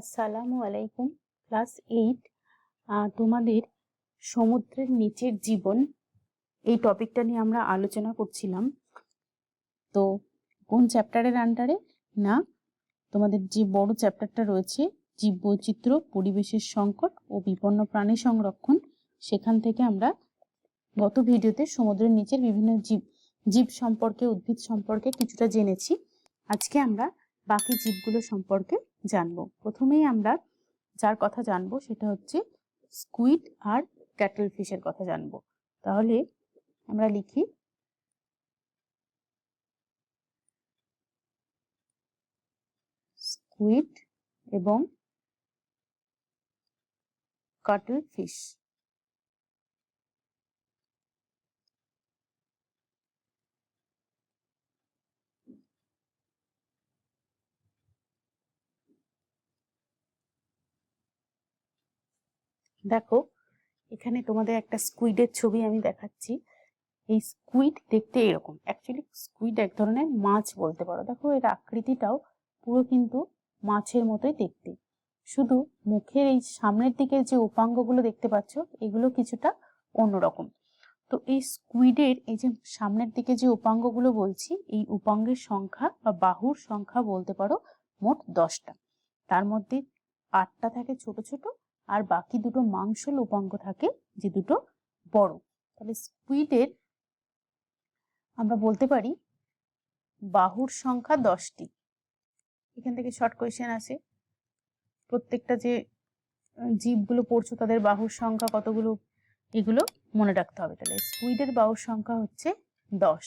আসসালামু আলাইকুম। ক্লাস 8 তোমাদের সমুদ্রের নিচের জীবন এই টপিকটা নিয়ে আমরা আলোচনা করছিলাম। তো কোন চ্যাপ্টারের আন্ডারে? না, তোমাদের যে বড় চ্যাপ্টারটা রয়েছে জীববৈচিত্র্য, পরিবেশের সংকট ও বিপন্ন প্রাণী সংরক্ষণ, সেখান থেকে আমরা গত ভিডিওতে সমুদ্রের নিচের বিভিন্ন জীব সম্পর্কে, উদ্ভিদ সম্পর্কে কিছুটা জেনেছি। আজকে আমরা বাকি জীবগুলো সম্পর্কে জানবো। প্রথমেই আমরা যার কথা জানবো সেটা হচ্ছে স্কুইড আর ক্যাটল ফিশের কথা জানবো। তাহলে আমরা লিখি স্কুইড এবং কাটল ফিশ। দেখো, এখানে তোমাদের একটা স্কুইডের ছবি আমি দেখাচ্ছি। এই স্কুইড দেখতে এরকম। অ্যাকচুয়ালি স্কুইড এক ধরনের মাছ বলতে পারো। দেখো, এর আকৃতিটাও পুরো কিন্তু মাছের মতোই দেখতে, শুধু মুখের এই সামনের দিকে যে উপাঙ্গগুলো দেখতে পাচ্ছ এগুলো কিছুটা অন্যরকম। তো এই স্কুইডের এই যে সামনের দিকে যে উপাঙ্গগুলো বলছি, এই উপাঙ্গের সংখ্যা বা বাহুর সংখ্যা বলতে পারো মোট 10টা। তার মধ্যে 8টা থাকে ছোট ছোট, আর বাকি দুটো মাংসল উপাঙ্গ থাকে যে দুটো বড়। তাহলে স্কুইডের আমরা বলতে পারি বাহুর সংখ্যা 10টি। এখান থেকে শর্ট কোয়েশ্চেন আসে, প্রত্যেকটা যে জীবগুলো পড়ছো তাদের বাহুর সংখ্যা কতগুলো এগুলো মনে রাখতে হবে। তাহলে স্কুইডের বাহুর সংখ্যা হচ্ছে 10।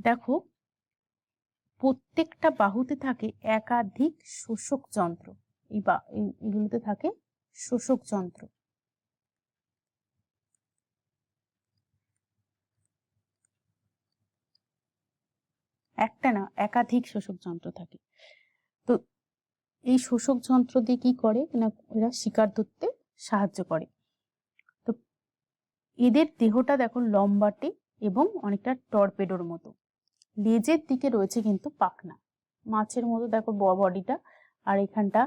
দেখো, প্রত্যেকটা বাহুতে থাকে একাধিক শোষক যন্ত্র। এগুলোতে থাকে শোষক যন্ত্র। একটা না, একাধিক শোষক যন্ত্র থাকে। তো এই শোষক যন্ত্র দিয়ে কি করে না, এরা শিকার ধরতে সাহায্য করে। তো এদের দেহটা দেখো লম্বাটে এবং অনেকটা টর্পেডোর মতো। লেজের দিকে রয়েছে কিন্তু পাখনা, মাছের মতো দেখো বডিটা। আর এখানটা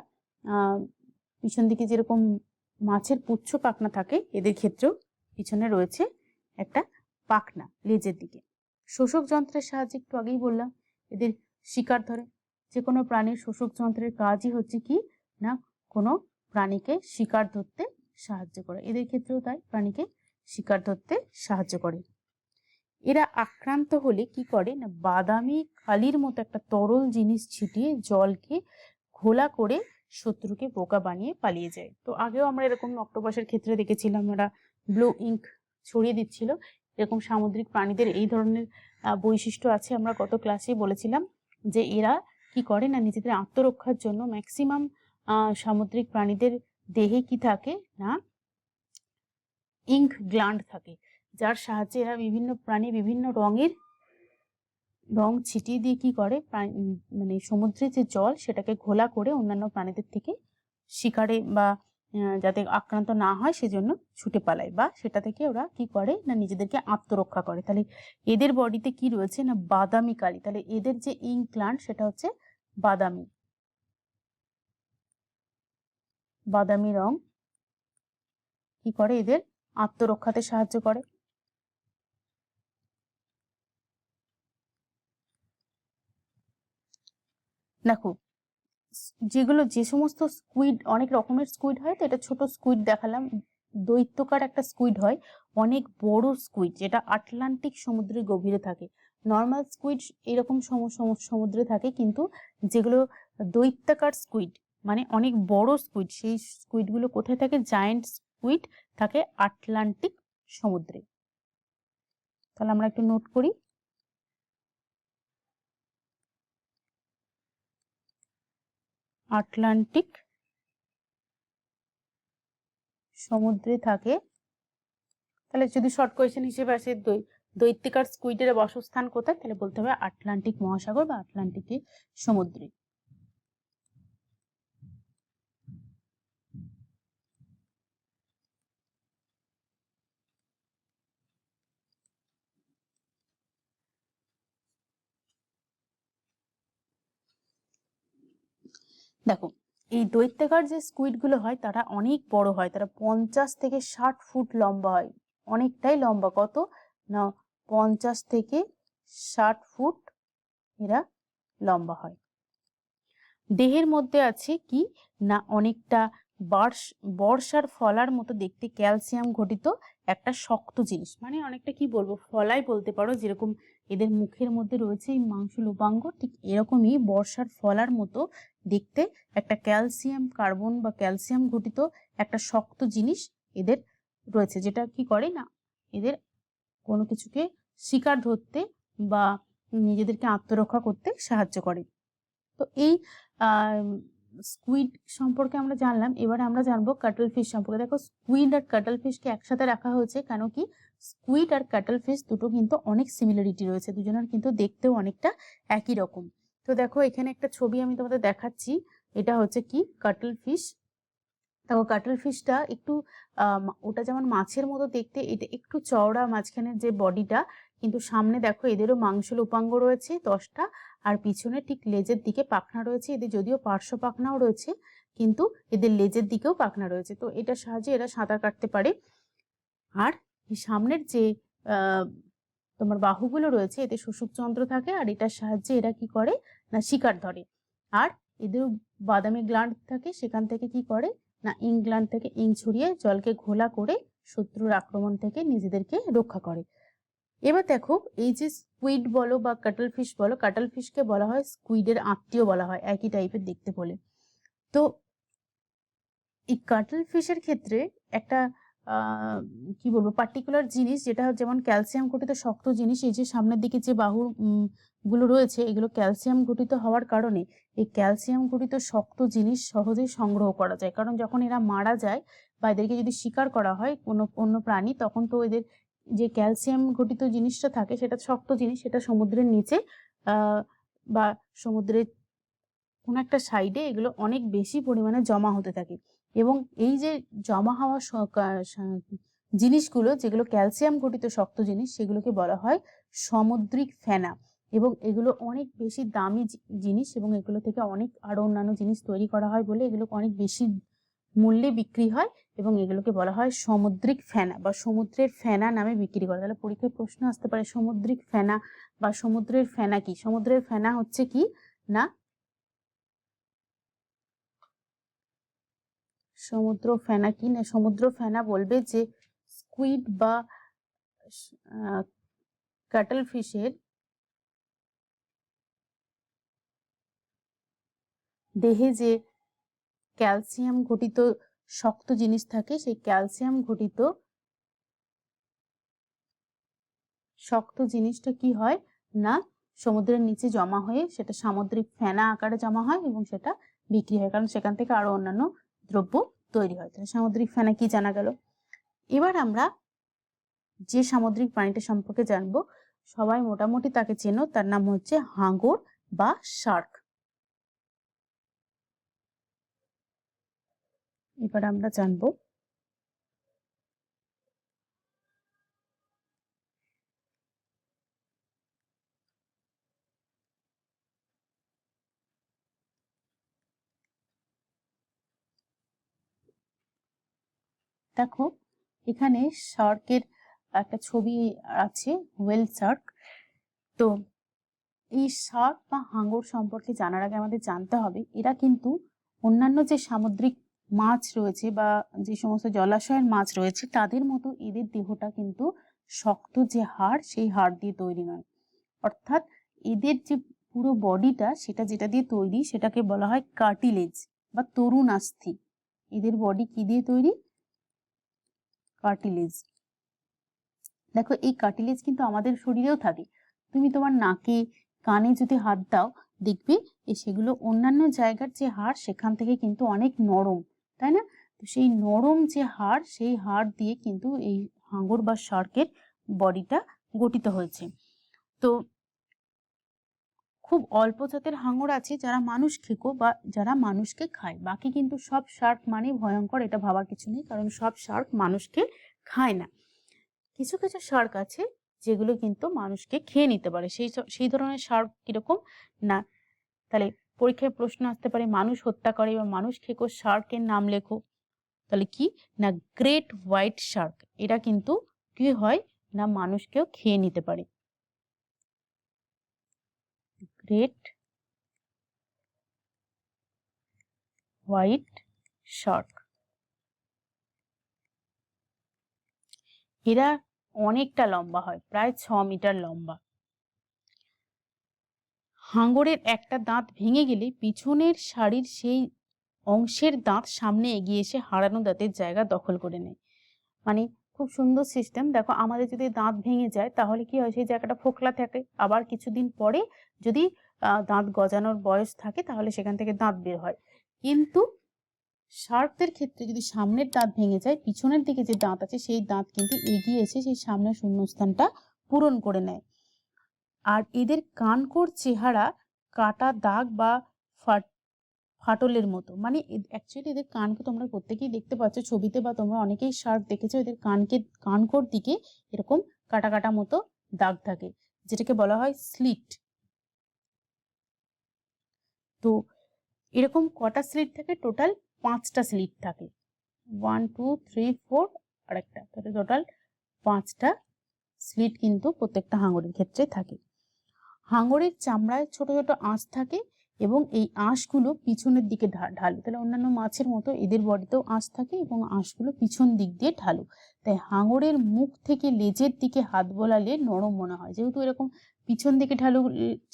পিছন দিকে যেরকম মাছের পুচ্ছ পাখনা থাকে, এদের ক্ষেত্রেও পিছনে রয়েছে একটা পাখনা লেজের দিকে। শোষক যন্ত্রের সাহায্যে একটু আগেই বললাম এদের শিকার ধরে। যে কোনো প্রাণীর শোষক যন্ত্রের কাজই হচ্ছে কি না, কোনো প্রাণীকে শিকার ধরতে সাহায্য করে। এদের ক্ষেত্রেও তাই, প্রাণীকে শিকার ধরতে সাহায্য করে। এরা আক্রান্ত হলে কি করে না, বাদামি কালির মতো একটা তরল জিনিস ছিটিয়ে জলকে ঘোলা করে শত্রুকে বোকা বানিয়ে পালিয়ে যায়। তো আগেও আমরা এরকম অক্টোপাসের ক্ষেত্রে দেখেছিলাম, ওরা ব্লু ইঙ্ক ছড়িয়ে দিচ্ছিল। এরকম সামুদ্রিক প্রাণীদের এই ধরনের বৈশিষ্ট্য আছে। আমরা গত ক্লাসে বলেছিলাম যে এরা কি করে না, নিজেদের আত্মরক্ষার জন্য ম্যাক্সিমাম সামুদ্রিক প্রাণীদের দেহে কি থাকে না, ইঙ্ক গ্ল্যান্ড থাকে, যার সাহায্যে এরা বিভিন্ন প্রাণী বিভিন্ন রং ছিটিয়ে দিয়ে কি করে, মানে সমুদ্রে যে জল সেটাকে ঘোলা করে অন্যান্য প্রাণীদের থেকে শিকারে বা যাতে আক্রান্ত না হয় সেজন্য ছুটে পালায়, বা সেটা থেকে ওরা কি করে না নিজেদেরকে আত্মরক্ষা করে। তাহলে এদের বডিতে কি রয়েছে না, বাদামি কালি। তাহলে এদের যে ইঙ্ক গ্ল্যান্ড সেটা হচ্ছে বাদামি রং কি করে, এদের আত্মরক্ষাতে সাহায্য করে। দেখো, যে সমস্ত স্কুইড, অনেক রকমের স্কুইড হয়, তো এটা ছোট স্কুইড দেখালাম। দৈত্যকার একটা স্কুইড হয়, অনেক বড় স্কুইড যেটা আটলান্টিক সমুদ্রের গভীরে থাকে। নর্মাল স্কুইড এরকম সমুদ্রে থাকে, কিন্তু যেগুলো দৈত্যাকার স্কুইড মানে অনেক বড় স্কুইড, সেই স্কুইডগুলো কোথায় থাকে, জায়ান্ট স্কুইড থাকে আটলান্টিক সমুদ্রে। তাহলে আমরা একটু নোট করি। আটলান্টিক সমুদ্রে থাকে। তাহলে যদি শর্ট কোয়েশ্চেন হিসেবে আসে দৈত্যাকার স্কুইডের বাসস্থান কোথায়, তাহলে বলতে হবে আটলান্টিক মহাসাগর বা আটলান্টিক সমুদ্রে। দেখো এই দৈত্যাকার যে স্কুইডগুলো হয় তারা অনেক বড় হয়, তারা 50 থেকে 60 ফুট লম্বা হয়, অনেকটাই লম্বা। কত না 50 থেকে 60 ফুট এরা লম্বা হয়। দেহের মধ্যে আছে কি না অনেকটা বর্ষার ফলার মতো দেখতে ক্যালসিয়াম ঘটিত একটা শক্ত জিনিস, মানে অনেকটা কি বলবো ফলাই বলতে পারো, যেরকম এদের মুখের মধ্যে রয়েছে এই মাংস লোপাঙ্গ, ঠিক এরকমই বর্ষার ফলার মতো দেখতে একটা ক্যালসিয়াম কার্বন বা ক্যালসিয়াম ঘটিত একটা শক্ত জিনিস এদের রয়েছে, যেটা কি করে না এদের কোনো কিছুকে শিকার ধরতে বা নিজেদেরকে আত্মরক্ষা করতে সাহায্য করে। তো এই স্কুইড সম্পর্কে আমরা জানলাম, এবার আমরা জানবো কাটল ফিশ সম্পর্কে। দেখো স্কুইড আর কাটল ফিশকে একসাথে রাখা হয়েছে কেন কি, স্কুইড আর কাটল ফিশ দুটো কিন্তু অনেক সিমিলারিটি রয়েছে, দুজনের কিন্তু দেখতেও অনেকটা একই রকম। তো দেখো এখানে একটা ছবি আমি তোমাদের দেখাচ্ছি, এটা হচ্ছে কি কাটল ফিশ। দেখো কাটল ফিশটা একটু ওটা যেমন মাছের মতো দেখতে, এটা একটু চওড়া মাঝখানের যে বডিটা, কিন্তু সামনে দেখো এদেরও মাংস লোপাঙ্গ রয়েছে 10টা, আর পিছনে ঠিক লেজের দিকে পাখনা রয়েছে। এদের যদিও পার্শ্ব পাখনাও রয়েছে, কিন্তু এদের লেজের দিকেও পাখনা রয়েছে। তো এটার সাহায্যে এরা সাঁতার কাটতে পারে। আর এই সামনের যে তোমার বাহুগুলো রয়েছে এতে শোষকযন্ত্র থাকে, আর এটার সাহায্যে এরা কি করে না শিকার ধরে। আর এদের বাদামি গ্ল্যান্ড থাকে, সেখান থেকে কি করে না ইং গ্ল্যান্ড থেকে ইং ছড়িয়ে জলকে ঘোলা করে শত্রুর আক্রমণ থেকে নিজেদেরকে রক্ষা করে। এবার দেখো এই যে স্কুইড বলো বা কাটল ফিশ বলো, কাটল ফিশকে বলা হয় স্কুইডের আত্মীয় বলা হয়, একই টাইপের দেখতে বলে। তো এই কাটল ফিশের ক্ষেত্রে একটা কি বলবো পার্টিকুলার জিনিস, যেটা যেমন ক্যালসিয়াম ঘটিত শক্ত জিনিস, এই যে সামনের দিকে যে বাহু গুলো রয়েছে এগুলো ক্যালসিয়াম ঘটিত হওয়ার কারণে এই ক্যালসিয়াম ঘটিত শক্ত জিনিস সহজেই সংগ্রহ করা যায়। কারণ যখন এরা মারা যায় বা এদেরকে যদি শিকার করা হয় কোনো অন্য প্রাণী, তখন তো এদের যে ক্যালসিয়াম ঘটিত জিনিসটা থাকে সেটা শক্ত জিনিস, সেটা সমুদ্রের নিচে বা সমুদ্রের কোনো একটা সাইডে এগুলো অনেক বেশি পরিমাণে জমা হতে থাকে। এবং এই যে জমা হওয়া জিনিসগুলো যেগুলো ক্যালসিয়াম ঘটিত শক্ত জিনিস, সেগুলোকে বলা হয় সামুদ্রিক ফেনা। এবং এগুলো অনেক বেশি দামি জিনিস, এবং এগুলো থেকে অনেক আরো অন্যান্য জিনিস তৈরি করা হয় বলে এগুলো অনেক বেশি মূল্যে বিক্রি হয়, এবং এগুলোকে বলা হয় সামুদ্রিক ফেনা বা সমুদ্রের ফেনা নামে বিক্রি করে। তাহলে পরীক্ষায় প্রশ্ন আসতে পারে সামুদ্রিক ফেনা বা সমুদ্রের ফেনা কি। সমুদ্রের ফেনা হচ্ছে কি না সমুদ্র ফেনা কি না সমুদ্র ফেনা বলবে যে স্কুইড বা কাটল ফিশের দেহে যে ক্যালসিয়াম ঘটিত শক্ত জিনিস থাকে, সেই ক্যালসিয়াম ঘটিত শক্ত জিনিসটা কি হয় না সমুদ্রের নিচে জমা হয়ে সেটা সামুদ্রিক ফেনা আকারে জমা হয় এবং সেটা বিক্রি হয়, কারণ সেখান থেকে আরো অন্যান্য দ্রব্য তৈরি হয়। তাহলে সামুদ্রিক ফেনা কি জানা গেল। এবার আমরা যে সামুদ্রিক প্রাণীটা সম্পর্কে জানবো, সবাই মোটামুটি তাকে চেনো, তার নাম হচ্ছে হাঙর বা শার্ক। এবার আমরা জানবো দেখো এখানে শার্কের একটা ছবি আছে, হোয়েল শার্ক। তো এই শার্ক বা হাঙর সম্পর্কে জানার আগে আমাদের জানতে হবে এরা কিন্তু অন্যান্য যে সামুদ্রিক মাছ রয়েছে বা যে সমস্ত জলাশয়ের মাছ রয়েছে তাদের মতো এদের দেহটা কিন্তু শক্ত যে হাড় সেই হাড় দিয়ে তৈরি নয়। অর্থাৎ এদের যে পুরো বডিটা সেটা যেটা দিয়ে তৈরি সেটাকে বলা হয় কার্টিলেজ বা তরুণাস্থি। এদের বডি কি দিয়ে তৈরি? কার্টিলেজ। দেখো এই কার্টিলেজ কিন্তু আমাদের শরীরেও থাকে। তুমি তোমার নাকে কানে যদি হাত দাও দেখবে সেগুলো অন্যান্য জায়গার যে হাড় সেখান থেকে কিন্তু অনেক নরম, তাই না? তো সেই নরম যে হাড় সেই হাড় দিয়ে কিন্তু এই হাঙর বা শার্কের বডিটা গঠিত হয়েছে। তো খুব অল্প জাতের হাঙর আছে যারা মানুষ খেকো বা যারা মানুষকে খায়, বাকি কিন্তু সব শার্ক মানে ভয়ঙ্কর এটা ভাবার কিছু নেই, কারণ সব শার্ক মানুষকে খায় না। কিছু কিছু শার্ক আছে যেগুলো কিন্তু মানুষকে খেয়ে নিতে পারে। সেই ধরনের শার্ক কিরকম না, তাহলে পরীক্ষায় প্রশ্ন আসতে পারে মানুষ হত্যা করে বা মানুষ খেকো শার্কের নাম লেখো, তাহলে কি না গ্রেট হোয়াইট শার্ক, এরা কিন্তু কি হয় না মানুষকেও খেয়ে নিতে পারে। গ্রেট হোয়াইট শার্ক, এরা অনেকটা লম্বা হয়, প্রায় 6 মিটার লম্বা। হাঙরের একটা দাঁত ভেঙে গেলে পিছনের সারির সেই অংশের দাঁত সামনে এগিয়ে এসে হারানো দাঁতের জায়গা দখল করে নেয়। মানে খুব সুন্দর সিস্টেম। দেখো আমাদের যদি দাঁত ভেঙে যায় তাহলে কি হয়, সেই জায়গাটা ফোকলা থাকে, আবার কিছুদিন পরে যদি দাঁত গজানোর বয়স থাকে তাহলে সেখান থেকে দাঁত বের হয়। কিন্তু শার্কদের ক্ষেত্রে যদি সামনের দাঁত ভেঙে যায়, পিছনের দিকে যে দাঁত আছে সেই দাঁত কিন্তু এগিয়ে এসে সেই সামনের শূন্যস্থানটা পূরণ করে নেয়। আর এদের কানকোর চেহারা কাটা দাগ বা ফাটলের মতো, মানে অ্যাকচুয়ালি এদের কানকে তোমরা প্রত্যেকেই দেখতে পাচ্ছ ছবিতে, বা তোমরা অনেকেই শার্ক দেখেছো, এদের কানকোর দিকে এরকম কাটা কাটা মতো দাগ থাকে, যেটাকে বলা হয় স্লিট। তো এরকম কটা স্লিট থাকে, টোটাল 5টা স্লিট থাকে, 1 2 3 4 আর একটা, তাহলে টোটাল 5টা স্লিট কিন্তু প্রত্যেকটা হাঙরের ক্ষেত্রে থাকে। হাঙরের চামড়ায় ছোট ছোট আঁশ থাকে এবং এই আঁশগুলো পিছনের দিকে ঢালু, তাহলে অন্যান্য মাছের মতো এদের বডিতেও আঁশ থাকে এবং আঁশগুলো পিছন দিক দিয়ে ঢালু। তাই হাঙরের মুখ থেকে লেজের দিকে হাত বোলালে নরম মনে হয়, যেহেতু এরকম পিছন দিকে ঢালু,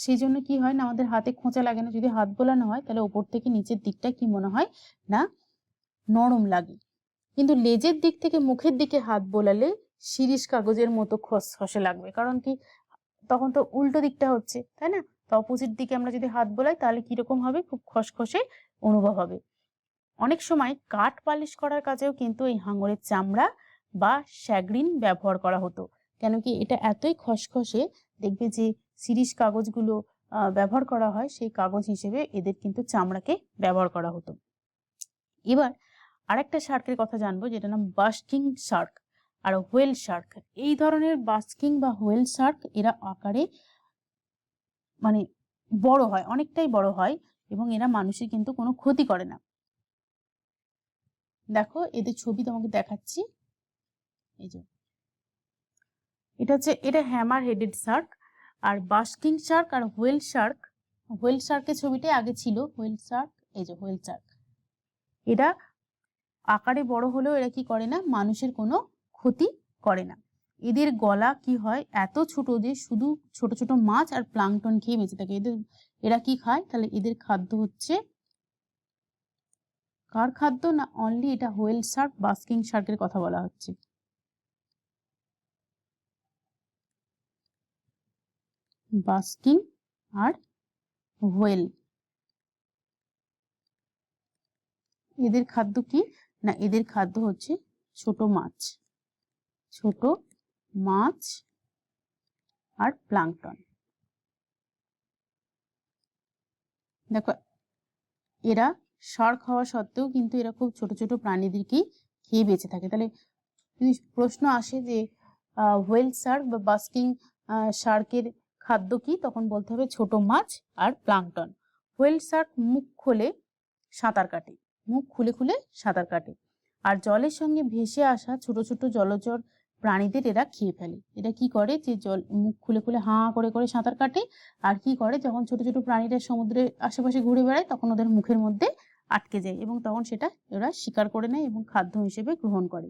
সেই জন্য কি হয় না আমাদের হাতে খোঁচা লাগে না। যদি হাত বোলানো হয় তাহলে ওপর থেকে নিচের দিকটা কি মনে হয় না নরম লাগে। কিন্তু লেজের দিক থেকে মুখের দিকে হাত বোলালে শিরিষ কাগজের মতো খসখসে লাগবে, কারণ কি তখন তো উল্টো দিকটা হচ্ছে, তাই না? তো অপোজিট দিকে আমরা যদি হাত বোলাই তাহলে কিরকম হবে, খুব খসখসে অনুভব হবে। অনেক সময় কাঠ পালিশ করার কাজেও কিন্তু এই হাঙরের চামড়া বা শ্যাগ্রিন ব্যবহার করা হতো, কেন কি এটা এতই খসখসে, দেখবে যে শিরিষ কাগজগুলো ব্যবহার করা হয় সেই কাগজ হিসেবে এদের কিন্তু চামড়াকে ব্যবহার করা হতো। এবার আরেকটা শার্কের কথা জানবো, যেটা নাম বাস্কিং শার্ক আর হোয়েল শার্ক। এই ধরনের বাস্কিং বা হোয়েল শার্ক এরা আকারে মানে বড় হয়, অনেকটাই বড় হয় এবং এরা মানুষের কিন্তু কোনো ক্ষতি করে না। দেখো এদের ছবি তোমাকে দেখাচ্ছি, এই যে এটা হ্যামার হেডেড শার্ক। আর বাস্কিং শার্ক আর হোয়েল শার্কের ছবিটাই আগে ছিল, হোয়েল শার্ক, এই যে হোয়েল শার্ক, এরা আকারে বড় হলেও এরা কি করে না মানুষের কোনো ক্ষতি করে না। এদের গলা কি হয় এত ছোট যে শুধু ছোট ছোট মাছ আর প্লাঙ্কটন খেয়ে বেঁচে থাকে। এরা কি খায়, তাহলে এদের খাদ্য হচ্ছে কার খাদ্য না অনলি এটা হোয়েল শার্ক বাস্কিং শার্কের কথা বলা হচ্ছে। বাস্কিং আর হোয়েল, এদের খাদ্য কি না এদের খাদ্য হচ্ছে ছোট মাছ আর প্লাঙ্কটন। দেখো এরা শার্ক হওয়া সত্ত্বেও কিন্তু এরা খুব ছোট ছোট প্রাণীদেরকেই খেয়ে বেঁচে থাকে। তাহলে যদি প্রশ্ন আসে যে হোয়েল শার্ক বা বাস্কিং শার্কের খাদ্য কি, তখন বলতে হবে ছোট মাছ আর প্লাঙ্কটন। হোয়েল শার্ক মুখ খুলে সাঁতার কাটে, মুখ খুলে খুলে সাঁতার কাটে, আর জলের সঙ্গে ভেসে আসা ছোট ছোট জলচর প্রাণীদের এরা খেয়ে ফেলে। এটা কি করে যে জল মুখ খুলে খুলে হাঁ করে করে সাঁতার কাটে, আর কি করে যখন ছোট ছোট প্রাণীরা সমুদ্রের আশেপাশে ঘুরে বেড়ায় তখন ওদের মুখের মধ্যে আটকে যায় এবং তখন সেটা এরা শিকার করে নেয় এবং খাদ্য হিসেবে গ্রহণ করে।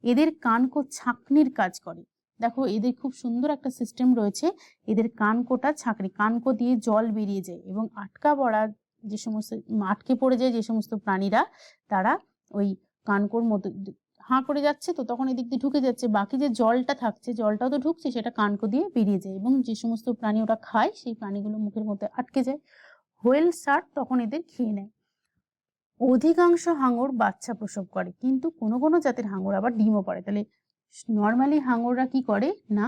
এদের কানকো ছাঁকনির কাজ করে। দেখো এদের খুব সুন্দর একটা সিস্টেম রয়েছে, এদের কানকোটা ছাঁকনি, কানকো দিয়ে জল বেরিয়ে যায় এবং আটকে পড়ে যায় যে সমস্ত প্রাণীরা, তারা ওই কানকোর মধ্যে হাঁ করে যাচ্ছে, তো তখন এদিক দিয়ে ঢুকে যাচ্ছে, বাকি যে জলটা থাকছে জলটাও তো ঢুকছে, সেটা কানকো দিয়ে বেরিয়ে যায় এবং যে সমস্ত প্রাণী ওটা খায় সেই প্রাণীগুলো মুখের মধ্যে আটকে যায়। হোয়েল শার্ক তখন এদের খেয়ে নেয়। অধিকাংশ হাঙর বাচ্চা প্রসব করে, কিন্তু কোনো কোনো জাতের হাঙর আবার ডিমও পাড়ে। তাহলে নর্মালি হাঙররা কি করে না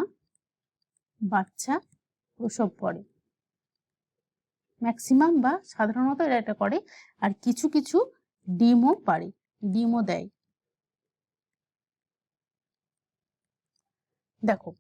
বাচ্চা প্রসব করে, ম্যাক্সিমাম বা সাধারণত এরা এটা করে, আর কিছু কিছু ডিমও পারে, ডিমও দেয়। দেখো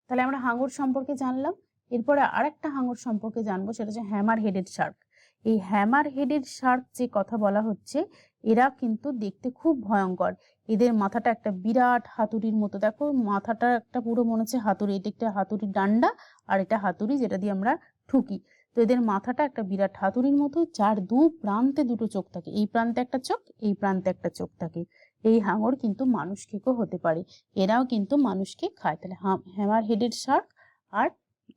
তাহলে আমরা হাঙর সম্পর্কে জানলাম, এরপরে আরেকটা হাঙর সম্পর্কে জানবো, সেটা হচ্ছে হ্যামার হেডেড শার্ক। এই হ্যামার হেডেড শার্ক যে কথা বলা হচ্ছে, এরা কিন্তু দেখতে খুব ভয়ঙ্কর। এদের মাথাটা একটা বিরাট হাতুড়ির মতো, দেখো মাথাটা একটা পুরো মনে হচ্ছে হাতুড়ি, এটা একটা হাতুড়ির ডান্ডা আর এটা হাতুড়ি যেটা দিয়ে আমরা ঠুকি। তো এদের মাথাটা একটা বিরাট হাতুড়ির মতো, যার দু প্রান্তে দুটো চোখ থাকে, এই প্রান্তে একটা চোখ, এই প্রান্তে একটা চোখ থাকে। এই হাঙর কিন্তু মানুষ খেকো হতে পারে, এরাও কিন্তু মানুষকে খায়। তাহলে হ্যামার হেডেড শার্ক, আর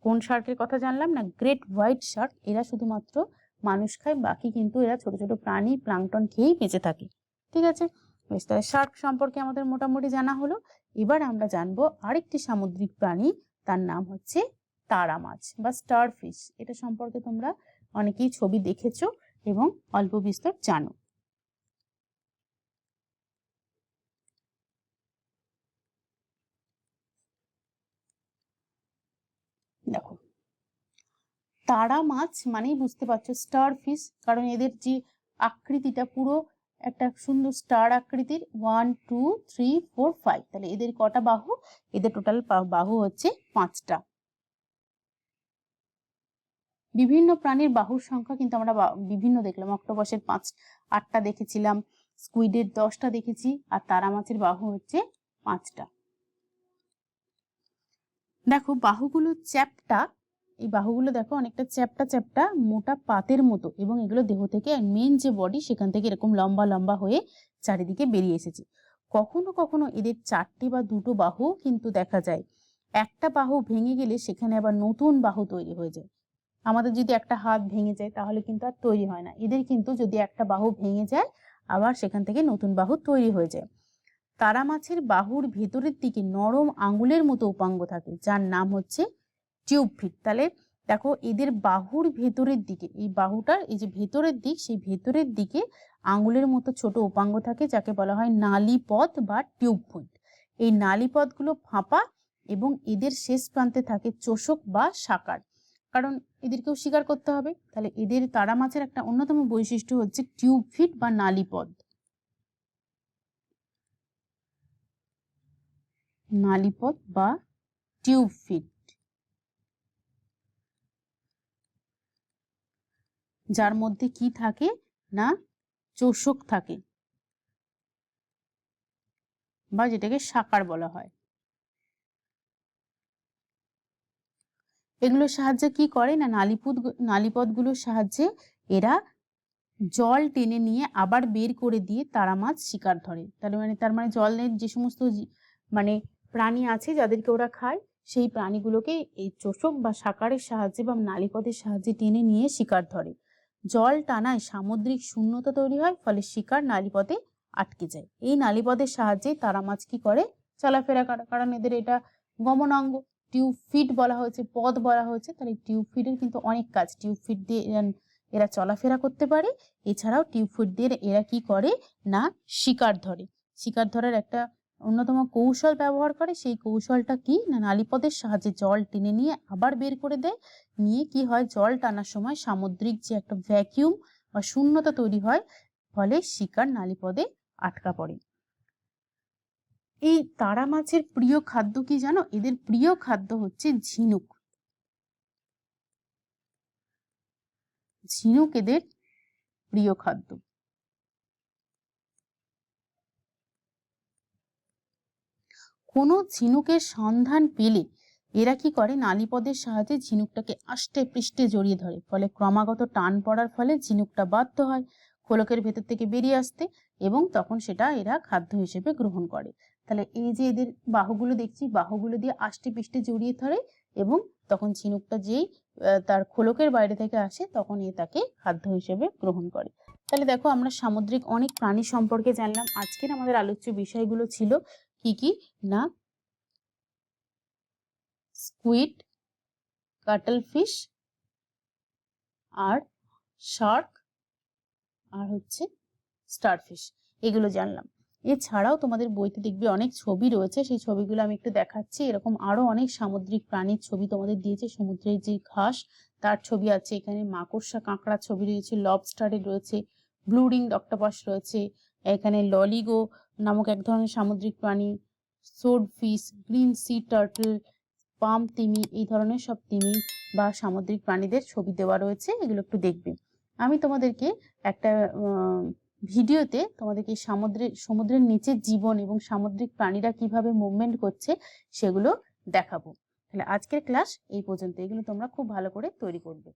কোন শার্কের কথা জানলাম না, গ্রেট হোয়াইট শার্ক, এরা শুধুমাত্র মানুষ খায়, বাকি কিন্তু এরা ছোট ছোট প্রাণী প্লাঙ্কটন খেয়েই বেঁচে থাকে। ঠিক আছে, বেশ, তাহলে শার্ক সম্পর্কে আমাদের মোটামুটি জানা হলো। এবার আমরা জানবো আরেকটি সামুদ্রিক প্রাণী, তার নাম হচ্ছে তারা মাছ বা স্টার ফিশ। এটা সম্পর্কে তোমরা অনেকেই ছবি দেখেছো এবং অল্প বিস্তর জানো। দেখো, তারা মাছ মানেই বুঝতে পারছো স্টার ফিশ, কারণ এদের যে আকৃতিটা পুরো একটা সুন্দর স্টার আকৃতির, 1 2 3 4 5, তাহলে এদের কটা বাহু? এদের টোটাল বাহু হচ্ছে 5টা। বিভিন্ন প্রাণীর বাহুর সংখ্যা কিন্তু আমরা বিভিন্ন দেখলাম, অক্টোপাসের 8টা দেখেছিলাম, স্কুইডের 10টা দেখেছি, আর তারা মাছের বাহু হচ্ছে 5টা। দেখো বাহুগুলো চ্যাপ্টা, এই বাহুগুলো দেখো অনেকটা চ্যাপ্টা চ্যাপ্টা মোটা পাতের মতো, এবং এগুলো দেহ থেকে মেন যে বডি সেখান থেকে এরকম লম্বা লম্বা হয়ে চারিদিকে বেরিয়ে এসেছে। কখনো কখনো এদের 4টি বা 2টো বাহু কিন্তু দেখা যায়। একটা বাহু ভেঙে গেলে সেখানে আবার নতুন বাহু তৈরি হয়ে যায়। আমাদের যদি একটা হাত ভেঙে যায় তাহলে কিন্তু আর তৈরি হয় না, এদের কিন্তু যদি একটা বাহু ভেঙে যায় আবার সেখান থেকে নতুন বাহু তৈরি হয়ে যায়। তারা মাছের বাহুর ভেতরের দিকে নরম আঙুলের মতো উপাঙ্গ থাকে, যার নাম হচ্ছে টিউব ফিট। তাহলে দেখো এদের বাহুর ভেতরের দিকে, এই বাহুটার এই যে ভেতরের দিক, সেই ভেতরের দিকে আঙুলের মতো ছোট উপাঙ্গ থাকে, যাকে বলা হয় নালীপদ বা টিউব ফিট। এই নালীপদগুলো ফাঁপা এবং এদের শেষ প্রান্তে থাকে চোষক বা সাকার, কারণ এদেরকেও শিকার করতে হবে। তাহলে এদের তারা মাছের একটা অন্যতম বৈশিষ্ট্য হচ্ছে টিউব ফিট বা নালীপদ, নালীপদ বা টিউব ফিট, যার মধ্যে কি থাকে না চোষক থাকে বা যেটাকে সাকার বলা হয়। এগুলোর সাহায্যে কি করে না, নালীপদগুলোর সাহায্যে এরা জল টেনে নিয়ে আবার বের করে দিয়ে তারা মাছ শিকার ধরে। তার মানে জলের যে সমস্ত মানে প্রাণী আছে যাদেরকে ওরা খায়, সেই প্রাণীগুলোকে এই চোষক বা সাকারের সাহায্যে বা নালীপদের সাহায্যে টেনে নিয়ে শিকার ধরে। জল টানায় সামুদ্রিক শূন্যতা তৈরি হয়, ফলে শিকার নালীপদে আটকে যায়। এই নালীপদের সাহায্যে তারা মাছ কি করে? চলাফেরা করে, কারণ এদের এটা গমনাঙ্গ। টিউব ফিট বলা হয়েছে, পদ বলা হয়েছে, তাহলে টিউব ফিটের কিন্তু অনেক কাজ। টিউব ফিট দিয়ে এরা চলাফেরা করতে পারে। এছাড়াও টিউব ফিট দিয়ে এরা কি করে না শিকার ধরে। শিকার ধরার একটা অন্যতম কৌশল ব্যবহার করে, সেই কৌশলটা কি না নালীপদের সাহায্যে জল টেনে নিয়ে আবার বের করে দেয়। নিয়ে কি হয়, জল টানার সময় সামুদ্রিক যে একটা ভ্যাকিউম বা শূন্যতা তৈরি হয়, ফলে শিকার নালীপদে আটকা পড়ে। এই তারা মাছের প্রিয় খাদ্য কি জানো? এদের প্রিয় খাদ্য হচ্ছে ঝিনুক। ঝিনুক এদের প্রিয় খাদ্য। কোনো ঝিনুকের সন্ধান পেলে এরা কি করে, নালীপদের সাহায্যে ঝিনুকটাকে আষ্টে পৃষ্ঠে জড়িয়ে ধরে, ফলে ক্রমাগত টান পড়ার ফলে ঝিনুকটা বাধ্য হয় খোলকের ভেতর থেকে বেরিয়ে আসতে, এবং তখন সেটা এরা খাদ্য হিসেবে গ্রহণ করে। তাহলে এই যে এদের বাহুগুলো দেখছি, বাহুগুলো দিয়ে আষ্টে পৃষ্ঠে জড়িয়ে ধরে, এবং তখন ঝিনুকটা যেই তার খোলকের বাইরে থেকে আসে তখন এ তাকে খাদ্য হিসেবে গ্রহণ করে। তাহলে দেখো আমরা সামুদ্রিক অনেক প্রাণী সম্পর্কে জানলাম। আজকের আমাদের আলোচ্য বিষয়গুলো ছিল কি কি না স্কুইড, কাটল ফিশ, আর শার্ক, আর হচ্ছে স্টারফিশ, এগুলো জানলাম। এছাড়াও তোমাদের বইতে দেখবে অনেক ছবি রয়েছে, সেই ছবিগুলো আমি একটু দেখাচ্ছি। এরকম আরো অনেক সামুদ্রিক প্রাণীর ছবি তোমাদের দিয়েছে। সমুদ্রের যে ঘাস তার ছবি আছে, এখানে মাকড়সা কাঁকড়ার ছবি রয়েছে, লবস্টারের রয়েছে, ব্লু রিংড অক্টোপাস রয়েছে, এখানে ললিগো নামক এক ধরনের সামুদ্রিক প্রাণী, sword fish, green sea turtle, পাম তিমি, এই ধরনের সব তিমি বা সামুদ্রিক প্রাণীদের ছবি দেওয়া রয়েছে, এগুলো একটু দেখবে। আমি তোমাদেরকে একটা ভিডিওতে তোমাদেরকে সমুদ্রের নিচে জীবন এবং সামুদ্রিক প্রাণীরা কিভাবে মুভমেন্ট করছে সেগুলো দেখাবো। তাহলে আজকের ক্লাস এই পর্যন্ত। এগুলো তোমরা খুব ভালো করে তৈরি করবে।